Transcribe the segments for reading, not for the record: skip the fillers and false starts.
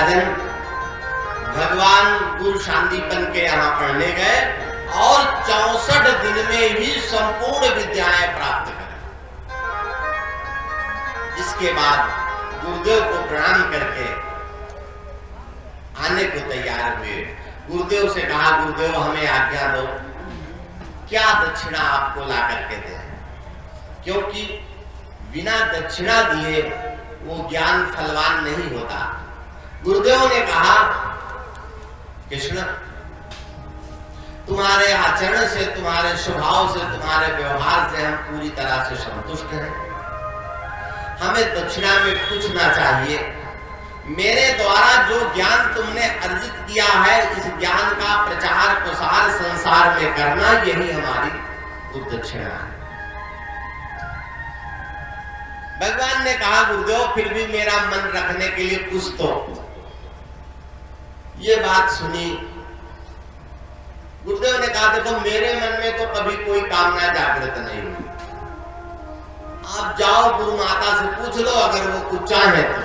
राजन, भगवान गुरु शांतिपन के यहाँ पढ़ने गए और 64 दिन में ही संपूर्ण विद्याएं प्राप्त करें। इसके बाद गुरुदेव को प्रणाम करके आने को तैयार हुए। गुरुदेव से कहा, गुरुदेव हमें आज्ञा दो, क्या दक्षिणा आपको ला करके दें, क्योंकि बिना दक्षिणा दिए वो ज्ञान फलवान नहीं होता। गुरुदेव ने कहा, कृष्ण तुम्हारे आचरण से, तुम्हारे स्वभाव से, तुम्हारे व्यवहार से हम पूरी तरह से संतुष्ट हैं। हमें दक्षिणा में कुछ ना चाहिए। मेरे द्वारा जो ज्ञान तुमने अर्जित किया है, इस ज्ञान का प्रचार प्रसार संसार में करना, यही हमारी दक्षिणा है। भगवान ने कहा, गुरुदेव फिर भी मेरा मन रखने के लिए कुछ तो। ये बात सुनी, गुरुदेव ने कहा, देखो मेरे मन में तो कभी कोई कामना जागृत नहीं हुई। आप जाओ गुरु माता से पूछ लो, अगर वो कुछ चाहे तो।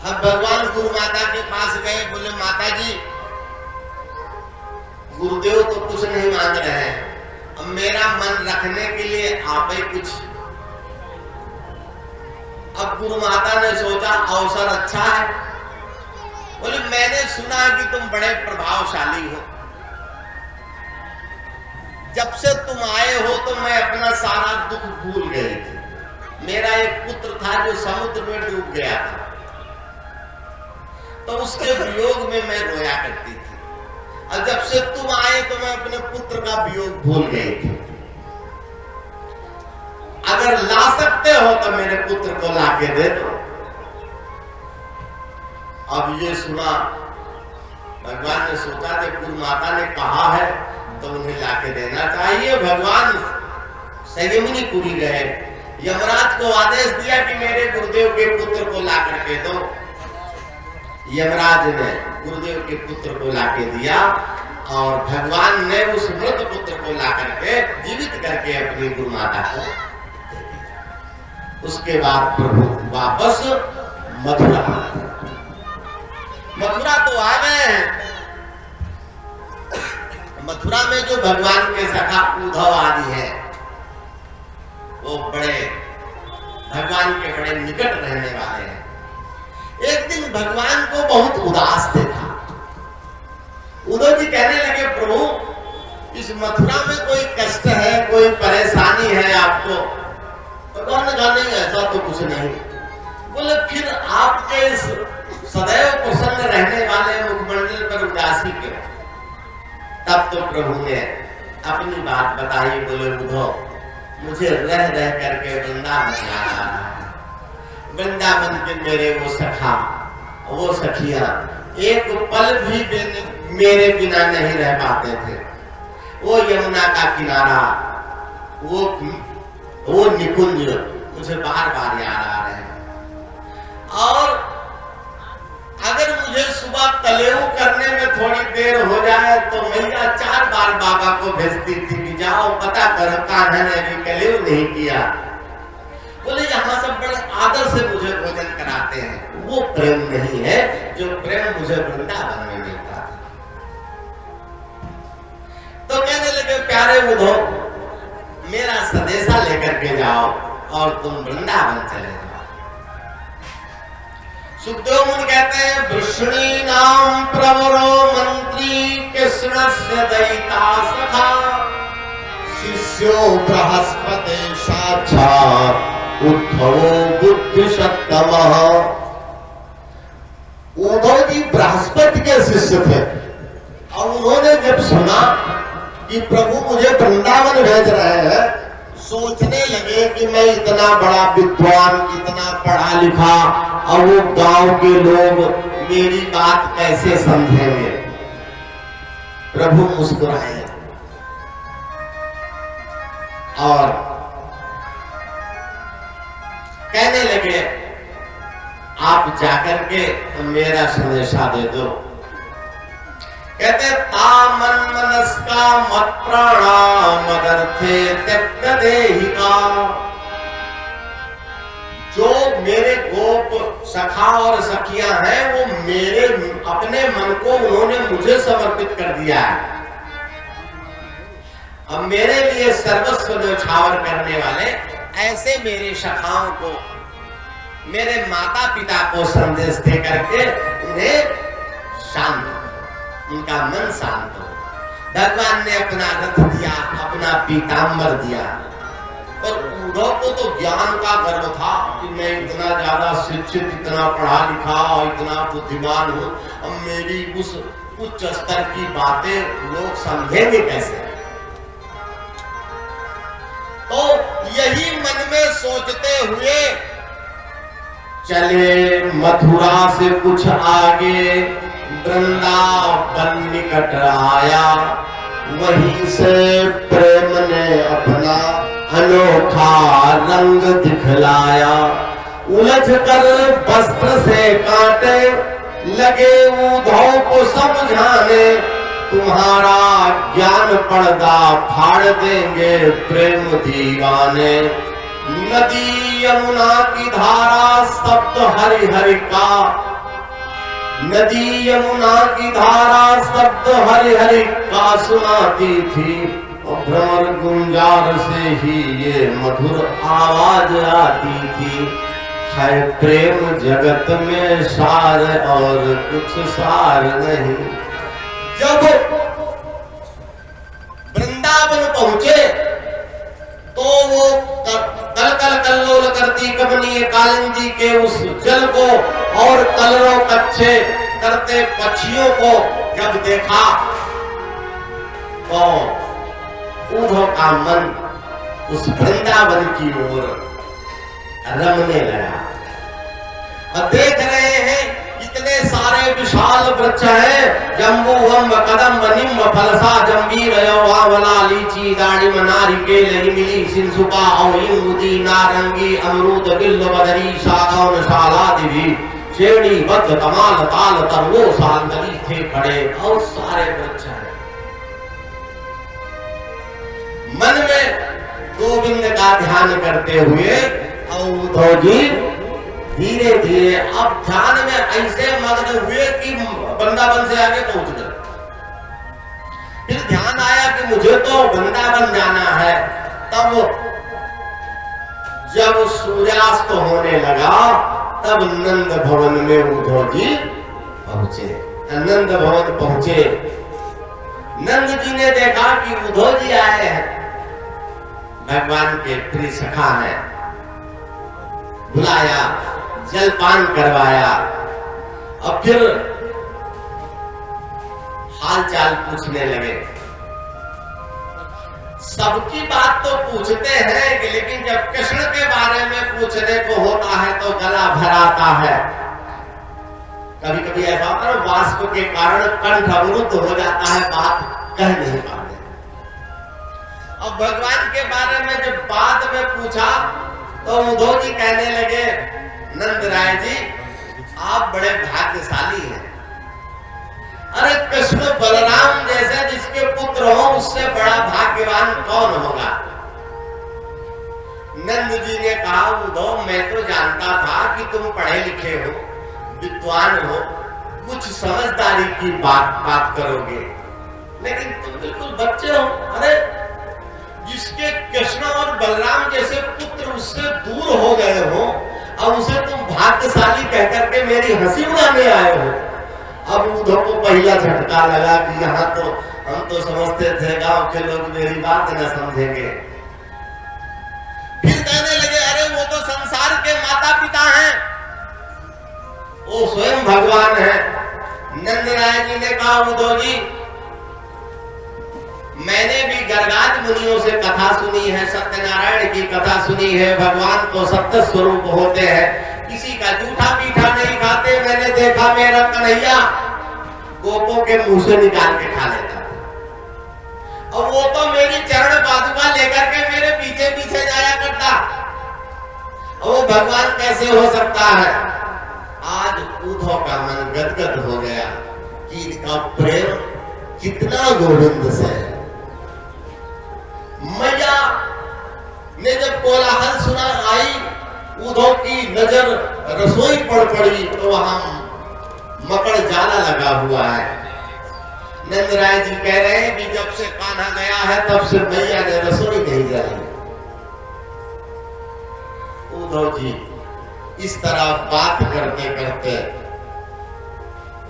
अब भगवान गुरु माता के पास गए, बोले माता जी गुरुदेव तो कुछ नहीं मांग रहे हैं, अब मेरा मन रखने के लिए आप ही कुछ। अब गुरु माता ने सोचा अवसर अच्छा है, बोले मैंने सुना कि तुम बड़े प्रभावशाली हो, जब से तुम आए हो तो मैं अपना सारा दुख भूल गई थी। मेरा एक पुत्र था जो समुद्र में डूब गया था, तो उसके वियोग में मैं रोया करती थी, और जब से तुम आए तो मैं अपने पुत्र का वियोग भूल गई थी। अगर ला सकते हो तो मेरे पुत्र को लाके दे दो। अब ये सुना, भगवान ने सोचा कि गुरु माता ने कहा है तो उन्हें लाके देना चाहिए। भगवान संयमिनी पुरी गए, यमराज को आदेश दिया कि मेरे गुरुदेव के पुत्र को ला करके दो। यमराज ने गुरुदेव के पुत्र को लाके दिया, और भगवान ने उस मृत पुत्र को ला करके जीवित करके अपनी गुरु माता को दे दिया। उसके बाद प्रभु वापस मथुरा तो आ गए हैं। मथुरा में जो भगवान के सखा उद्धव आदि है, वो बड़े भगवान के बड़े निकट रहने वाले हैं। एक दिन भगवान को बहुत उदास देखा। उद्धव जी कहने लगे, प्रभु इस मथुरा में कोई कष्ट है, कोई परेशानी है आपको? भगवान ने कहा, नहीं ऐसा तो कुछ नहीं। बोले फिर आपके इस सदैव प्रसन्न रहने वाले मुखमंडल पर उदासी क्यों? तब तो प्रभु ने अपनी बात बताई। बोले उद्धव, मुझे रह रह करके वृंदावन जाना है। वृंदावन के मेरे वो सखा, वो सखिया एक पल भी मेरे बिना नहीं रह पाते थे। वो यमुना का किनारा, वो निकुंज मुझे बार बार याद आ रहे हैं। और अगर मुझे सुबह तलेऊ करने में थोड़ी देर हो जाए तो मैया 4 बार बाबा को भेजती थी कि जाओ पता करो कान्हा ने अभी कलेऊ नहीं किया। बोले यहाँ सब बड़े आदर से मुझे भोजन कराते हैं। वो प्रेम नहीं है जो प्रेम मुझे वृंदावन में मिलता था। तो कहने लगे, प्यारे उद्धव मेरा संदेशा लेकर के जाओ और तुम वृंदावन चले जाओ। सुखदेव मुनि कहते हैं, वृष्णी नाम प्रवरो मंत्री कृष्णस्य दयिता सखा शिष्यो बृहस्पति साक्षात् उद्धवो बुद्धिसत्तमः। उद्धव जी बृहस्पति के शिष्य थे, और उन्होंने जब सुना कि प्रभु मुझे वृंदावन भेज रहे हैं, सोचने लगे कि मैं इतना बड़ा विद्वान, इतना पढ़ा लिखा, और वो गांव के लोग मेरी बात कैसे समझेंगे। प्रभु मुस्कुराए और कहने लगे, आप जाकर के मेरा संदेशा दे दो। कहते, तामन मनस्का मत प्राणा मदर्थे त्यक्त देहिका। जो मेरे गोप सखा और सखियां हैं वो मेरे अपने मन को उन्होंने मुझे समर्पित कर दिया है। अब मेरे लिए सर्वस्व न्यौछावर करने वाले ऐसे मेरे सखाओं को, मेरे माता पिता को संदेश दे करके उन्हें शांत, उनका मन शांत हो। भगवान ने अपना रथ दिया, अपना पीताम्बर दिया। और उद्धव को तो ज्ञान का गर्व था कि मैं इतना ज्यादा शिक्षित, इतना पढ़ा लिखा, इतना बुद्धिमान हूं, अब मेरी उस उच्च स्तर की बातें लोग समझेंगे कैसे। तो यही मन में सोचते हुए चले मथुरा से कुछ आगे, वृंदावन निकट आया। वहीं से प्रेम ने अपना अनोखा रंग दिखलाया। उलझ कर वस्त्र से कांटे लगे उद्धव को समझाने, तुम्हारा ज्ञान पर्दा फाड़ देंगे प्रेम दीवाने। नदी यमुना की धारा शब्द हरि हरि का, नदी यमुना की धारा शब्द हरि हरि का सुनाती थी। और भ्रमर गुंजार से ही ये मधुर आवाज आती थी। है प्रेम जगत में सार और कुछ सार नहीं। जब वृंदावन पहुंचे तो वो कल कल कल्लोल करती कमनीय कालिंदी के उस जल को और कलरों कच्चे करते पक्षियों को जब देखा तो उद्धव का मन उस वृंदावन की ओर रमने लगा। और देख रहे हैं इतने सारे विशाल वृक्ष हैं, जम्बू वम्ब कदम्ब निम्ब फलसा जंबीर यौवावला लीची दाड़िम नारिकेल इमली सिंसुका औंधी नारंगी अमरूद बिल्व बदरी सागौन शालादि भी शेड़ी बद्ध कमाल ताल तरवो सालगली थे खड़े। और सारे वृक्ष हैं। मन में गोविंद का ध्यान करते हुए उद्धव जी धीरे धीरे अब ध्यान में ऐसे मग्न हुए कि वृंदावन से आगे पहुंच गए। फिर ध्यान आया कि मुझे तो वृंदावन जाना है। तब जब सूर्यास्त होने लगा तब नंद भवन में उद्धव जी पहुंचे। नंद भवन पहुंचे, नंद जी ने देखा कि उद्धव जी आए हैं, भगवान के प्रिय सखा है। बुलाया, जलपान करवाया और फिर हाल चाल पूछने लगे। सबकी बात तो पूछते हैं लेकिन जब कृष्ण के बारे में पूछने को होता है तो गला भराता है। कभी कभी ऐसा होता है वाष्प के कारण कंठ अवरुद्ध हो जाता है, बात कह नहीं पाते। अब भगवान के बारे में जब बाद में पूछा तो उद्धव जी कहने लगे, नंद राय जी आप बड़े भाग्यशाली हैं। अरे कृष्ण बलराम जैसे जिसके पुत्र हो उससे बड़ा भाग्यवान कौन होगा। नंद जी ने कहा उद्धव मैं तो जानता था कि तुम पढ़े लिखे हो, विद्वान हो, कुछ समझदारी की बात करोगे, लेकिन तुम बिल्कुल बच्चे हो। अरे जिसके कृष्ण और बलराम जैसे पुत्र उससे दूर हो गए हो, अब उसे तुम भाग्यशाली कहकर के मेरी हंसी उड़ाने आए हो। अब उद्धव को पहला झटका लगा कि यहाँ तो हम तो समझते थे गांव के लोग मेरी बात न समझेंगे। फिर कहने लगे अरे वो तो संसार के माता पिता हैं, वो स्वयं भगवान है। नंद राय जी ने कहा उद्धव जी मैंने भी गर्गाद मुनियों से कथा सुनी है, सत्यनारायण की कथा सुनी है, भगवान तो सत्य स्वरूप होते हैं, किसी का जूठा मीठा नहीं खाते। मैंने देखा मेरा कन्हैया गोपों के मुंह से निकाल के खा लेता था। और वो तो मेरी चरण पादुका लेकर के मेरे पीछे पीछे जाया करता। और वो भगवान कैसे हो सकता है। आज उद्धव का मन गदगद हो गया कि इनका प्रेम कितना गोविंद से है। मैया ने जब कोलाहल सुना आई, उद्धव की नजर रसोई पड़ी तो वहां मकड़ जाला लगा हुआ है। नंदराय जी कह रहे हैं कि जब से कान्हा गया है तब से मैया ने रसोई नहीं जलाई। उद्धव जी इस तरह बात करते करते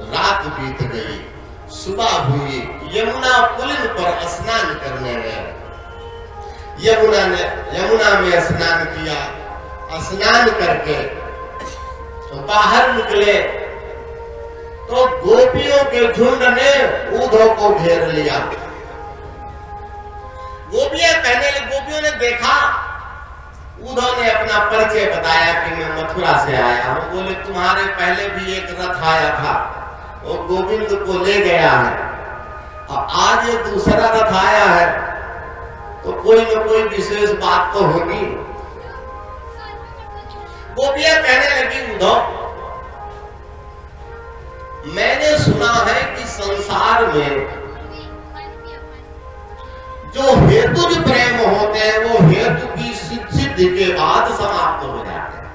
रात बीत गई, सुबह हुई, यमुना पुलिन पर स्नान करने गए। यमुना में स्नान किया, स्नान करके तो बाहर निकले तो गोपियों के झुंड ने उद्धव को घेर लिया। गोपियों ने देखा, उद्धव ने अपना परिचय बताया कि मैं मथुरा से आया हूं। बोले तुम्हारे पहले भी एक रथ आया था, वो गोविंद को ले गया है, और आज ये दूसरा रथ आया है, तो कोई न कोई विशेष बात तो होगी। गोपियां कहने लगी उद्धव, मैंने सुना है कि संसार में जो हेतुज प्रेम होते हैं वो हेतु की सिद्धि के बाद समाप्त हो जाते हैं,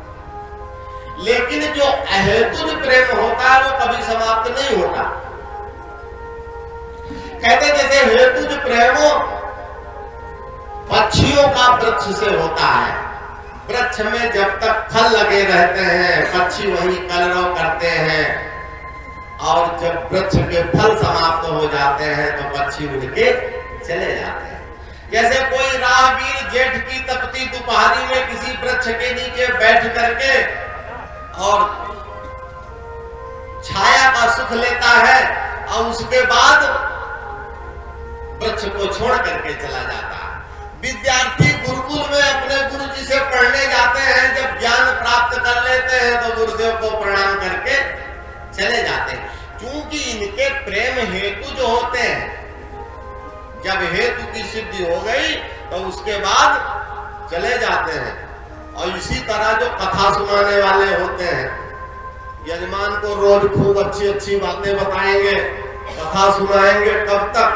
लेकिन जो अहेतुज प्रेम होता है वो कभी समाप्त नहीं होता। कहते जैसे हेतुज प्रेम पक्षियों का वृक्ष से होता है, वृक्ष में जब तक फल लगे रहते हैं पक्षी वही कलरव करते हैं, और जब वृक्ष के फल समाप्त हो जाते हैं तो पक्षी उड़ के चले जाते हैं। जैसे कोई राहगीर जेठ की तपती दोपहरी में किसी वृक्ष के नीचे बैठ करके और छाया का सुख लेता है और उसके बाद वृक्ष को छोड़ करके चला जाता है। विद्यार्थी गुरुकुल में अपने गुरु जी से पढ़ने जाते हैं, जब ज्ञान प्राप्त कर लेते हैं तो गुरुदेव को प्रणाम करके चले जाते हैं। क्योंकि इनके प्रेम हेतु जो होते हैं, जब हेतु की सिद्धि हो गई तो उसके बाद चले जाते हैं। और इसी तरह जो कथा सुनाने वाले होते हैं, यजमान को रोज खूब अच्छी अच्छी बातें बताएंगे, कथा सुनाएंगे, कब तक?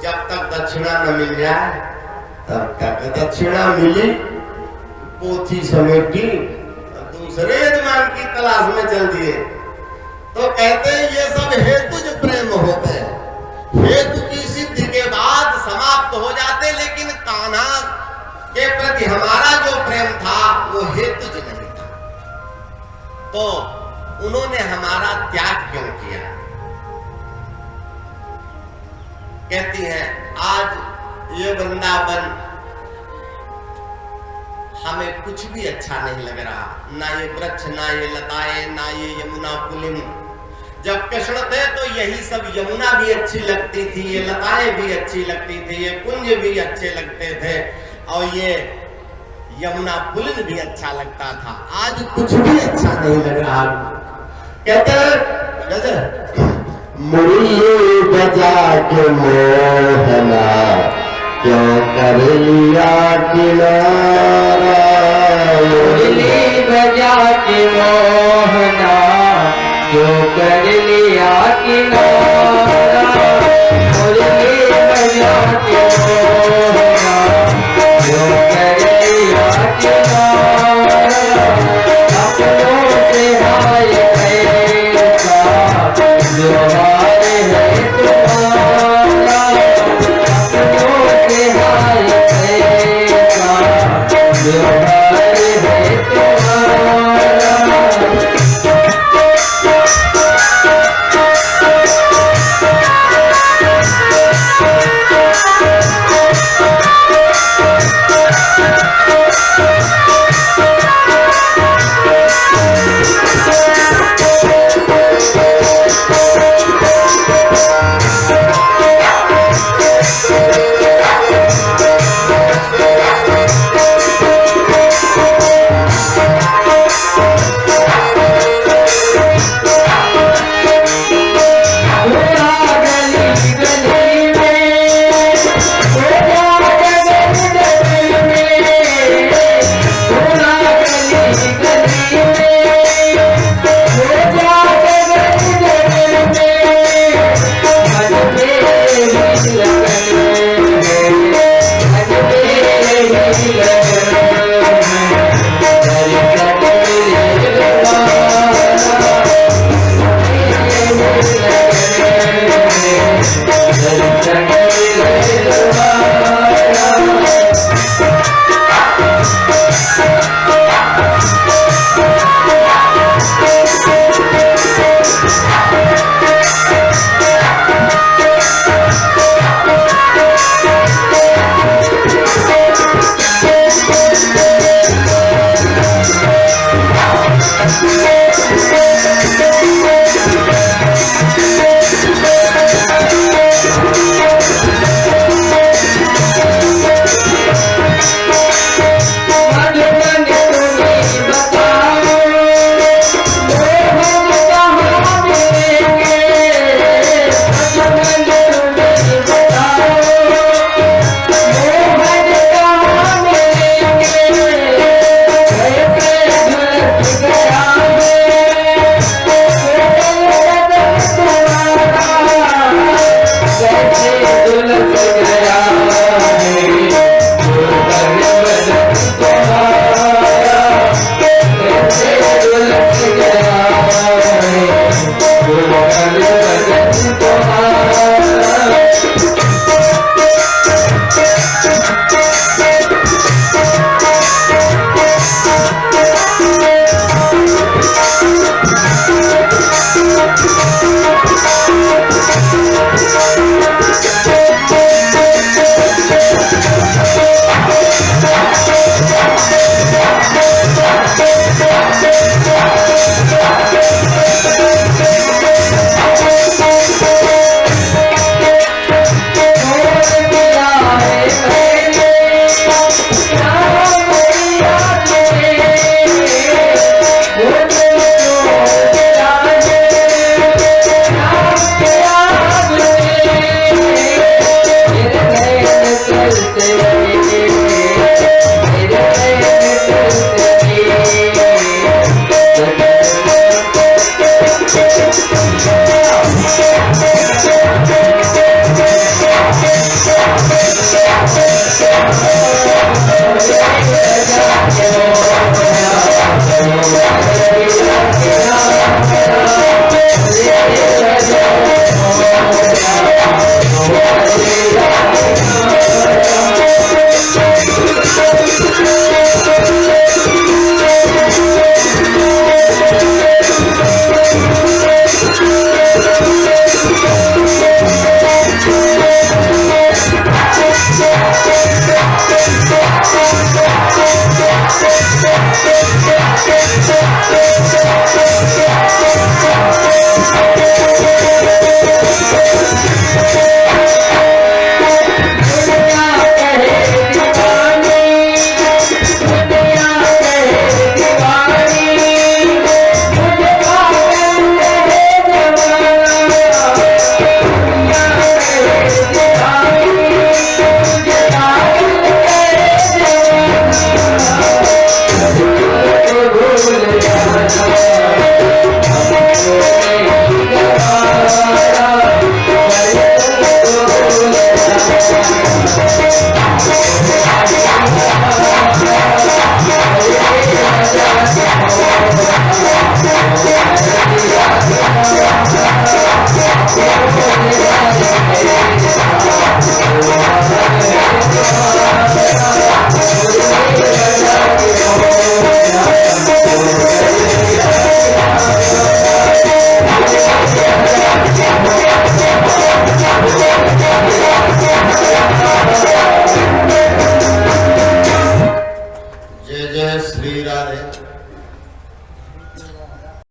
जब तक दक्षिणा न मिल जाए तब तक। दक्षिणा मिली, पोथी समेटी, दूसरे यजमान की तलाश में चल दिए। तो कहते हैं ये सब हेतुज प्रेम होते हैं, हेतु की सिद्धि के बाद समाप्त हो जाते, लेकिन कान्हा के प्रति हमारा जो प्रेम था वो हेतुज नहीं था। तो उन्होंने हमारा त्याग क्यों किया? कहती हैं आज ये वृंदावन हमें कुछ भी अच्छा नहीं लग रहा, ना ये वृक्ष, ना ये लताएं, ना ये यमुना पुलिन। जब कृष्ण थे तो यही सब, यमुना भी अच्छी लगती थी, ये लताएं भी अच्छी लगती थी, ये कुंज भी अच्छे लगते थे, और ये यमुना पुलिन भी अच्छा लगता था। आज कुछ भी अच्छा नहीं लग रहा। कहते हैं मुरली बजा के मोहना क्यों कर लिया किनारा, मुरली बजा के मोहना क्यों कर लिया किनारा, मुरली बजा के मोहना क्यों कर लिया किनारा, अपनों से हाय कैसा व्यवहार है तुम्हारा, अपनों से हाय कैसा व्यवहार है तुम्हारा। जय श्री राधे।